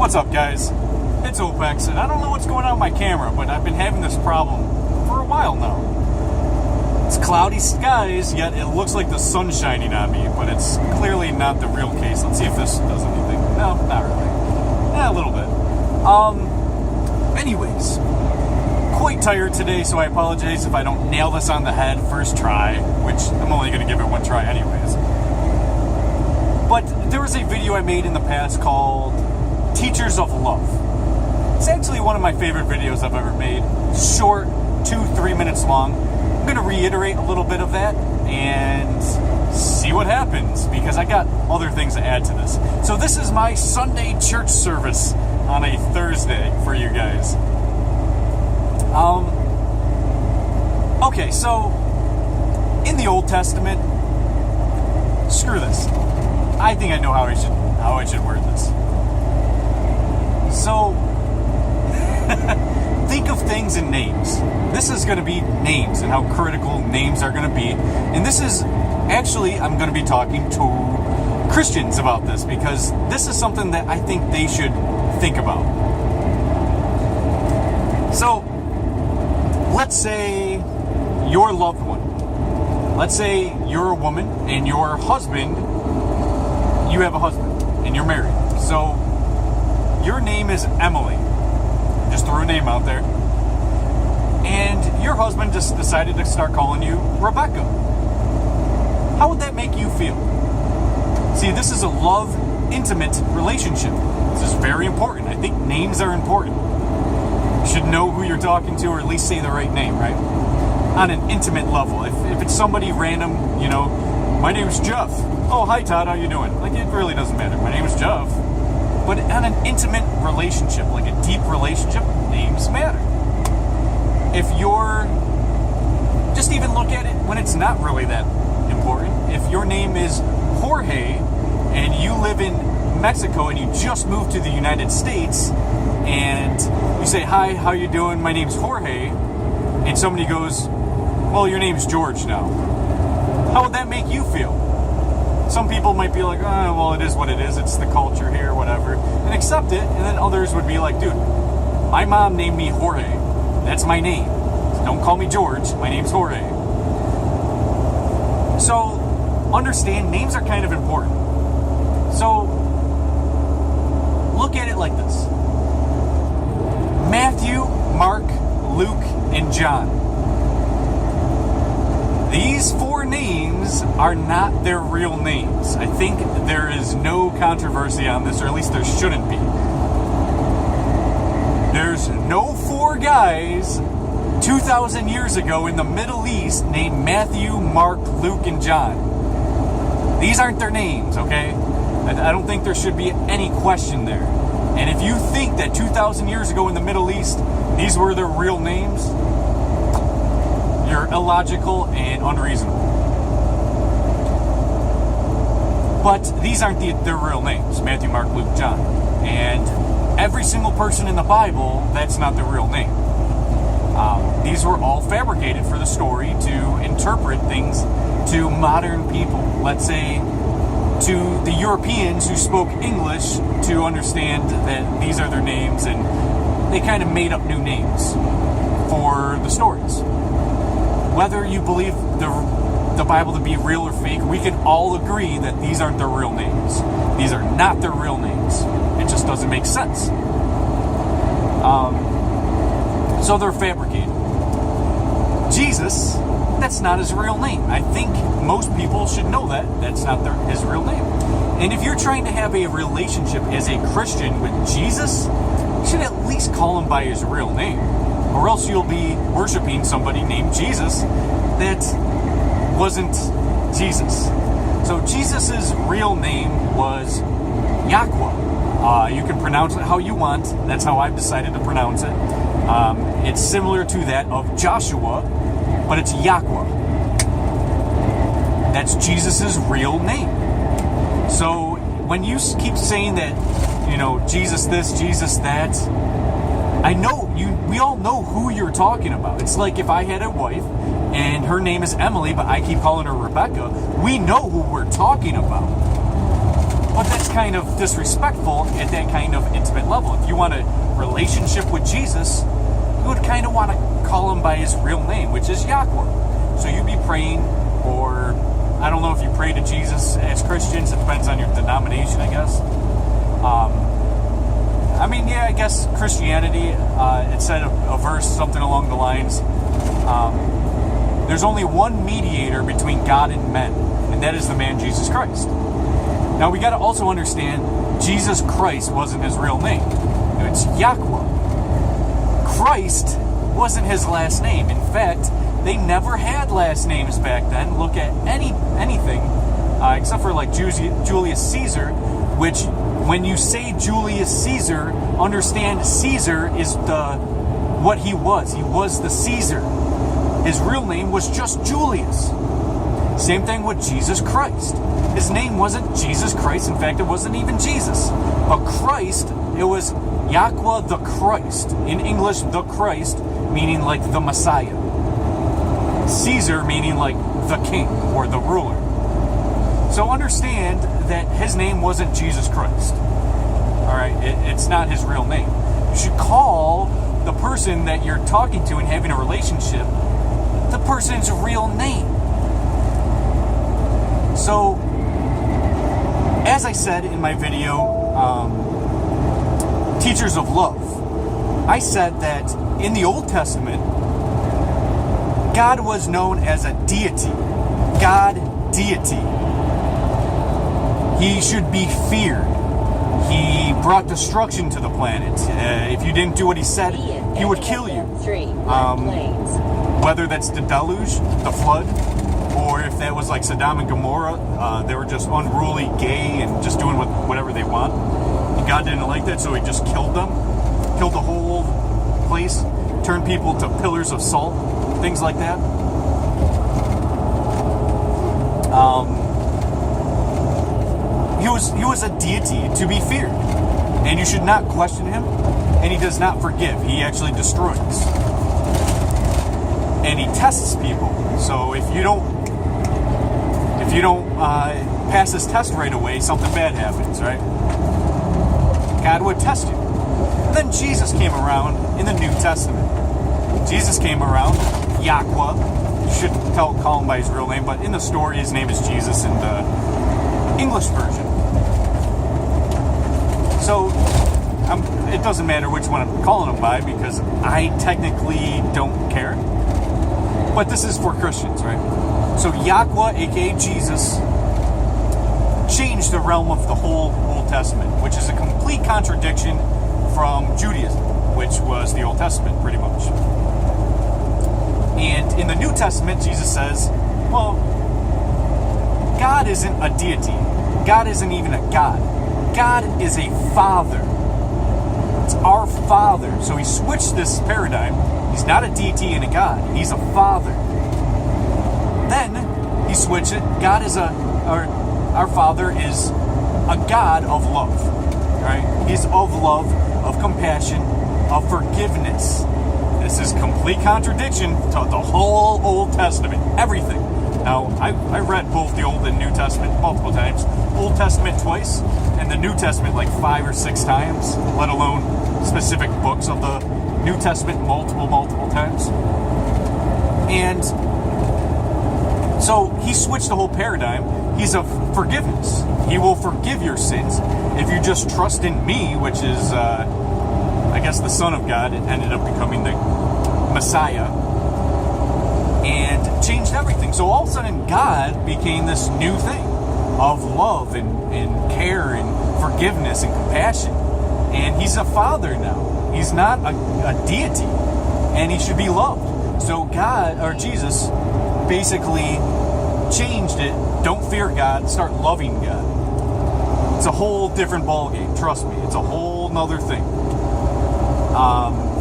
What's up, guys? It's Opex, and I don't know what's going on with my camera, but I've been having this problem for a while now. It's cloudy skies, yet it looks like the sun's shining on me, but it's clearly not the real case. Let's see if this does anything. No, not really. Yeah, a little bit. Anyways, quite tired today, so I apologize if I don't nail this on the head first try, which I'm only going to give it one try anyways. But there was a video I made in the past called Teachers of Love. It's actually one of my favorite videos I've ever made. Short, 2-3 minutes long. I'm going to reiterate a little bit of that and see what happens, because I got other things to add to this. So this is my Sunday church service on a Thursday for you guys. Okay, so in the Old Testament, screw this. I think I know how I should word this. So, think of things in names. This is going to be names and how critical names are going to be. And this is, actually, I'm going to be talking to Christians about this, because this is something that I think they should think about. So, let's say your loved one. Let's say you're a woman and your husband, you have a husband and you're married. So, your name is Emily. Just threw a name out there. And your husband just decided to start calling you Rebecca. How would that make you feel? See, this is a love, intimate relationship. This is very important. I think names are important. You should know who you're talking to, or at least say the right name, right? On an intimate level. If it's somebody random, you know, my name's Jeff. Oh, hi Todd, how you doing? Like, it really doesn't matter. My name is Jeff. But on an intimate relationship, like a deep relationship, names matter. If you're, just even look at it when it's not really that important. If your name is Jorge and you live in Mexico and you just moved to the United States and you say, hi, how you doing? My name's Jorge. And somebody goes, well, your name's George now. How would that make you feel? Some people might be like, oh, well, it is what it is. It's the culture here, whatever. And accept it. And then others would be like, dude, my mom named me Jorge. That's my name. Don't call me George. My name's Jorge. So, understand, names are kind of important. So, look at it like this. Matthew, Mark, Luke, and John. These 4 names are not their real names. I think there is no controversy on this, or at least there shouldn't be. There's no 4 guys 2,000 years ago in the Middle East named Matthew, Mark, Luke, and John. These aren't their names, okay? I don't think there should be any question there. And if you think that 2,000 years ago in the Middle East, these were their real names, you're illogical and unreasonable. But these aren't their real names, Matthew, Mark, Luke, John. And every single person in the Bible, that's not their real name. These were all fabricated for the story to interpret things to modern people. Let's say to the Europeans who spoke English to understand that these are their names, and they kind of made up new names for the stories. Whether you believe the Bible to be real or fake, we can all agree that these aren't their real names. These are not their real names. It just doesn't make sense. So they're fabricated. Jesus, that's not his real name. I think most people should know that. That's not his real name. And if you're trying to have a relationship as a Christian with Jesus, you should at least call him by his real name. Or else you'll be worshiping somebody named Jesus that wasn't Jesus. So Jesus' real name was Yahweh. You can pronounce it how you want. That's how I've decided to pronounce it. It's similar to that of Joshua, but it's Yahweh. That's Jesus' real name. So when you keep saying that, you know, Jesus this, Jesus that, I know we all know who you're talking about. It's like if I had a wife and her name is Emily, but I keep calling her Rebecca, we know who we're talking about. But that's kind of disrespectful at that kind of intimate level. If you want a relationship with Jesus, you would kind of want to call him by his real name, which is Yahweh. So you'd be praying, or I don't know if you pray to Jesus as Christians. It depends on your denomination, I guess. I guess Christianity, it said a verse, something along the lines, there's only one mediator between God and men, and that is the man Jesus Christ. Now we got to also understand Jesus Christ wasn't his real name. It's Yahweh. Christ wasn't his last name. In fact, they never had last names back then. Look at anything except for like Julius Caesar, which when you say Julius Caesar, understand Caesar is what he was. He was the Caesar. His real name was just Julius. Same thing with Jesus Christ. His name wasn't Jesus Christ. In fact, it wasn't even Jesus. But Christ, it was Yahweh the Christ. In English, the Christ, meaning like the Messiah. Caesar, meaning like the king or the ruler. So understand that his name wasn't Jesus Christ. Alright, it's not his real name. You should call the person that you're talking to and having a relationship the person's real name. So, as I said in my video, Teachers of Love, I said that in the Old Testament, God was known as a deity. God, deity. He should be feared. He brought destruction to the planet. If you didn't do what he said, he would kill you. Whether that's the deluge, the flood, or if that was like Sodom and Gomorrah, they were just unruly, gay, and just doing whatever they want. And God didn't like that, so he just killed them. Killed the whole place. Turned people to pillars of salt. Things like that. He was a deity to be feared. And you should not question him. And he does not forgive. He actually destroys. And he tests people. So if you don't pass this test right away, something bad happens, right? God would test you. And then Jesus came around in the New Testament. Jesus came around, Yahweh. You shouldn't call him by his real name, but in the story, his name is Jesus in the English version. So it doesn't matter which one I'm calling him by because I technically don't care. But this is for Christians, right? So Yahweh, aka Jesus, changed the realm of the whole Old Testament, which is a complete contradiction from Judaism, which was the Old Testament, pretty much. And in the New Testament, Jesus says, well, God isn't a deity. God isn't even a God. God is a father. It's our father. So he switched this paradigm. He's not a deity and a God. He's a father. Then he switched it. Our Father is a God of love. Right? He's of love, of compassion, of forgiveness. This is complete contradiction to the whole Old Testament. Everything. Now, I read both the Old and New Testament multiple times. Old Testament twice, and the New Testament like 5 or 6 times, let alone specific books of the New Testament multiple times. And so he switched the whole paradigm. He's of forgiveness. He will forgive your sins if you just trust in me, which is, I guess, the Son of God. It ended up becoming the Messiah and changed everything. So all of a sudden, God became this new thing of love and care and forgiveness and compassion. And he's a father now. He's not a deity, and he should be loved. So God, or Jesus, basically changed it. Don't fear God, start loving God. It's a whole different ballgame, trust me. It's a whole nother thing.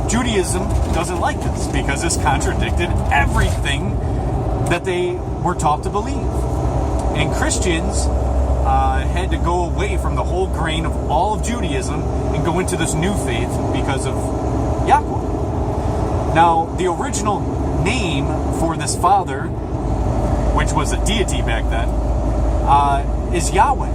Judaism doesn't like this because this contradicted everything that they were taught to believe. And Christians had to go away from the whole grain of all of Judaism and go into this new faith because of Yahweh. Now, the original name for this father, which was a deity back then, is Yahweh.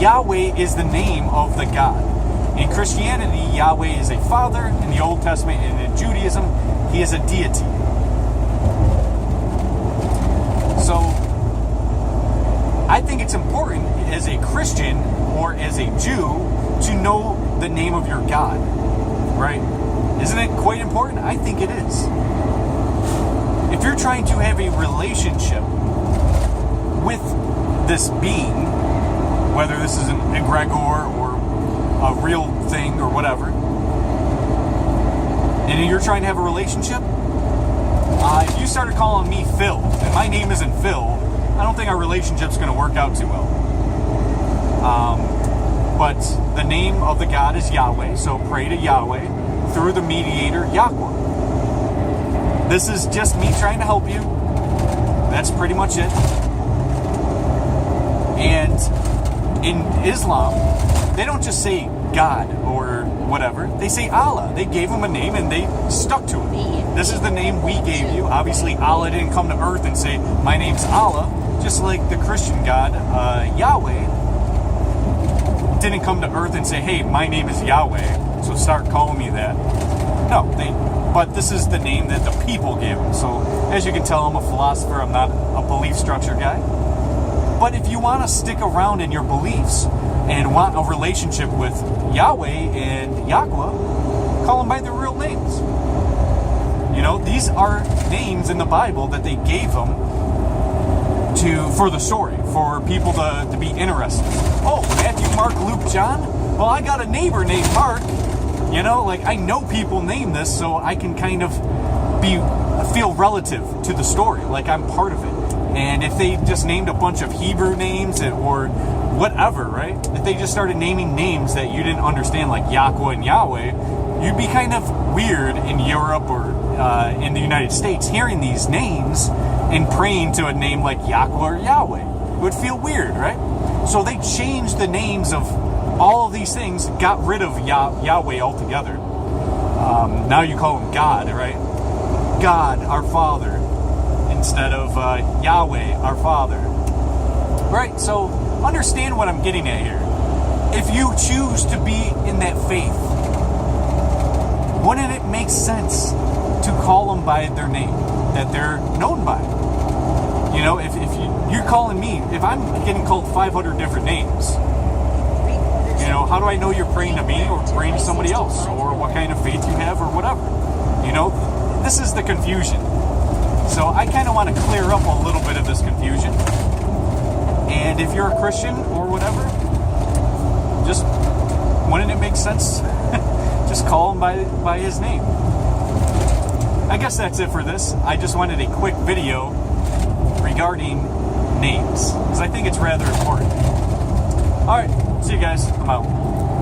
Yahweh is the name of the God. In Christianity, Yahweh is a father. In the Old Testament and in Judaism, he is a deity. So, I think it's important as a Christian or as a Jew to know the name of your God, right? Isn't it quite important? I think it is. If you're trying to have a relationship with this being, whether this is an egregor or a real thing or whatever, and you're trying to have a relationship, if you started calling me Phil, and my name isn't Phil, I don't think our relationship's going to work out too well. But the name of the God is Yahweh, so pray to Yahweh through the mediator, Yahweh. This is just me trying to help you. That's pretty much it. And in Islam, they don't just say God or whatever. They say Allah. They gave him a name and they stuck to it. This is the name we gave you. Obviously, Allah didn't come to earth and say, my name's Allah. Just like the Christian God, Yahweh, didn't come to earth and say, hey, my name is Yahweh, so start calling me that. No, but this is the name that the people gave him. So, as you can tell, I'm a philosopher. I'm not a belief structure guy. But if you want to stick around in your beliefs and want a relationship with Yahweh and Yahweh, call them by their real names. You know, these are names in the Bible that they gave them for the story, for people to be interested. Oh, Matthew, Mark, Luke, John? Well, I got a neighbor named Mark. You know, like, I know people name this, so I can kind of feel relative to the story, like I'm part of it. And if they just named a bunch of Hebrew names or whatever, right? If they just started naming names that you didn't understand, like Yahweh and Yahweh, you'd be kind of weird in Europe or in the United States hearing these names and praying to a name like Yahweh or Yahweh. It would feel weird, right? So they changed the names of all of these things, got rid of Yahweh altogether. Now you call him God, right? God, our Father, instead of Yahweh, our Father. Right, so understand what I'm getting at here. If you choose to be in that faith, wouldn't it make sense to call them by their name that they're known by? You know, if you're calling me, if I'm getting called 500 different names, you know, how do I know you're praying to me or praying to somebody else, or what kind of faith you have or whatever? You know, this is the confusion. So I kind of want to clear up a little bit of this confusion. And if you're a Christian or whatever, just, wouldn't it make sense? Just call him by his name. I guess that's it for this. I just wanted a quick video regarding names, because I think it's rather important. Alright, see you guys. I'm out.